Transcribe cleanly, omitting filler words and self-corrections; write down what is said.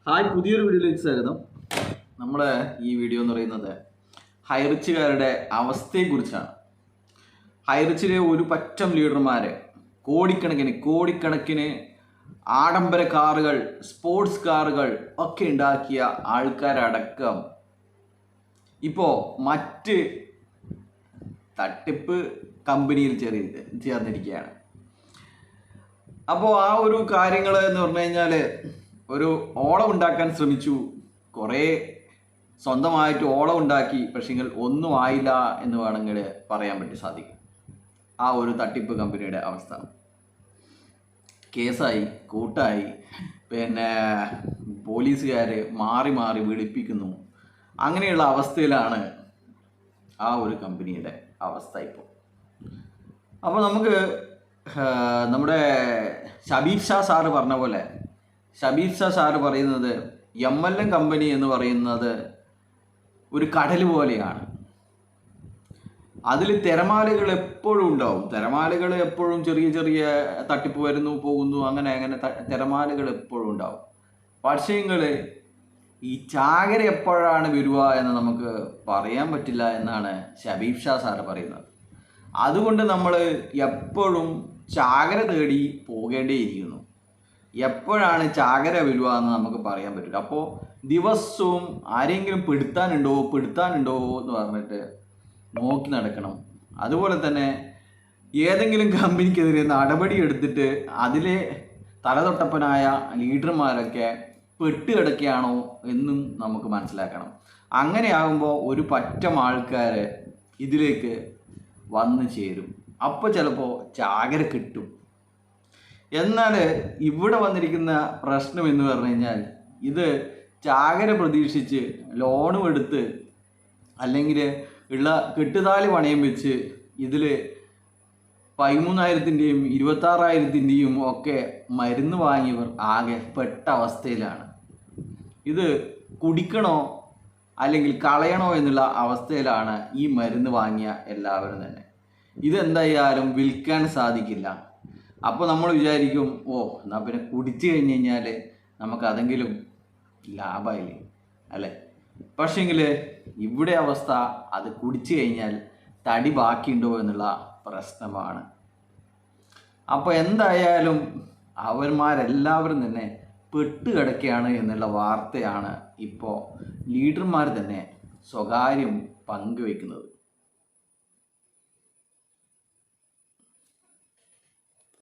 Hi, പുതിയൊരു വീഡിയോയിലേക്ക് സ്വാഗതം. നമ്മൾ ഈ വീഡിയോ എന്ന് പറയുന്നത് ഹൈറിച്ചുകാരുടെ അവസ്ഥയെക്കുറിച്ചാണ്. ഹൈറിച്ചിലെ ഒരു പറ്റം ലീഡർമാർ കോടിക്കണക്കിന് ആഡംബര കാറുകൾ, സ്പോർട്സ് കാറുകൾ ഒക്കെ ഉണ്ടാക്കിയ ആൾക്കാരടക്കം ഇപ്പോൾ മറ്റ് തട്ടിപ്പ് കമ്പനിയിൽ ചേർന്നിരിക്കുകയാണ്. അപ്പോൾ ആ ഒരു കാര്യങ്ങൾ എന്ന് പറഞ്ഞു കഴിഞ്ഞാൽ ഒരു ഓളം ഉണ്ടാക്കാൻ ശ്രമിച്ചു, കുറേ സ്വന്തമായിട്ട് ഓളം ഉണ്ടാക്കി, പക്ഷെങ്കിൽ ഒന്നും ആയില്ല എന്ന് വേണമെങ്കിൽ പറയാൻ സാധിക്കും. ആ ഒരു തട്ടിപ്പ് കമ്പനിയുടെ അവസ്ഥ കേസായി, കൂട്ടായി, പിന്നെ പോലീസുകാർ മാറി മാറി വിളിപ്പിക്കുന്നു. അങ്ങനെയുള്ള അവസ്ഥയിലാണ് ആ ഒരു കമ്പനിയുടെ അവസ്ഥ ഇപ്പോൾ. അപ്പോൾ നമുക്ക് നമ്മുടെ ഷബീർ ഷാ സാറ് പറഞ്ഞ പോലെ, ഷബീർ ഷാ സാറ് പറയുന്നത് MLM കമ്പനി എന്ന് പറയുന്നത് ഒരു കടൽ പോലെയാണ്. അതിൽ തിരമാലകൾ എപ്പോഴും ഉണ്ടാവും. തിരമാലകൾ എപ്പോഴും ചെറിയ ചെറിയ തട്ടിപ്പ് വരുന്നു പോകുന്നു, അങ്ങനെ തിരമാലകൾ എപ്പോഴും ഉണ്ടാവും. പക്ഷേങ്കിൽ ഈ ചാകര എപ്പോഴാണ് വരിക എന്ന് നമുക്ക് പറയാൻ പറ്റില്ല എന്നാണ് ഷബീർ ഷാ സാറ് പറയുന്നത്. അതുകൊണ്ട് നമ്മൾ എപ്പോഴും ചാകര തേടി പോകേണ്ടിയിരിക്കുന്നു. എപ്പോഴാണ് ചാകര വരിക എന്ന് നമുക്ക് പറയാൻ പറ്റില്ല. അപ്പോൾ ദിവസവും ആരെങ്കിലും പെടുത്താനുണ്ടോ എന്ന് പറഞ്ഞിട്ട് നോക്കി നടക്കണം. അതുപോലെ തന്നെ ഏതെങ്കിലും കമ്പനിക്കെതിരെ നടപടി എടുത്തിട്ട് അതിലെ തലതൊട്ടപ്പനായ ലീഡർമാരൊക്കെ പെട്ടുകിടക്കുകയാണോ എന്നും നമുക്ക് മനസ്സിലാക്കണം. അങ്ങനെയാകുമ്പോൾ ഒരു പറ്റം ആൾക്കാർ ഇതിലേക്ക് വന്നു ചേരും. അപ്പോൾ ചിലപ്പോൾ ചാകര കിട്ടും. എന്നാൽ ഇവിടെ വന്നിരിക്കുന്ന പ്രശ്നം എന്ന് പറഞ്ഞു കഴിഞ്ഞാൽ, ഇത് ചാകര പ്രതീക്ഷിച്ച് ലോണും എടുത്ത് അല്ലെങ്കിൽ ഉള്ള കെട്ടുതാലി പണയം വെച്ച് ഇതിൽ 13,000-ൻ്റെയും 26,000-ൻ്റെയും ഒക്കെ മരുന്ന് വാങ്ങിയവർ ആകെ പെട്ട അവസ്ഥയിലാണ്. ഇത് കുടിക്കണോ അല്ലെങ്കിൽ കളയണോ എന്നുള്ള അവസ്ഥയിലാണ് ഈ മരുന്ന് വാങ്ങിയ എല്ലാവരും തന്നെ. ഇതെന്തായാലും വിൽക്കാൻ സാധിക്കില്ല. അപ്പോൾ നമ്മൾ വിചാരിക്കും, എന്നാൽ പിന്നെ കുടിച്ചു കഴിഞ്ഞ് കഴിഞ്ഞാൽ നമുക്കതെങ്കിലും ലാഭമായില്ലേ അല്ലേ? പക്ഷേങ്കിൽ ഇവിടെ അവസ്ഥ, അത് കുടിച്ചു കഴിഞ്ഞാൽ തടി ബാക്കിയുണ്ടോ എന്നുള്ള പ്രശ്നമാണ്. അപ്പോൾ എന്തായാലും അവന്മാരെല്ലാവരും തന്നെ പെട്ടുകിടക്കുകയാണ് എന്നുള്ള വാർത്തയാണ് ഇപ്പോൾ ലീഡർമാർ തന്നെ സ്വകാര്യം പങ്കുവെക്കുന്നത്.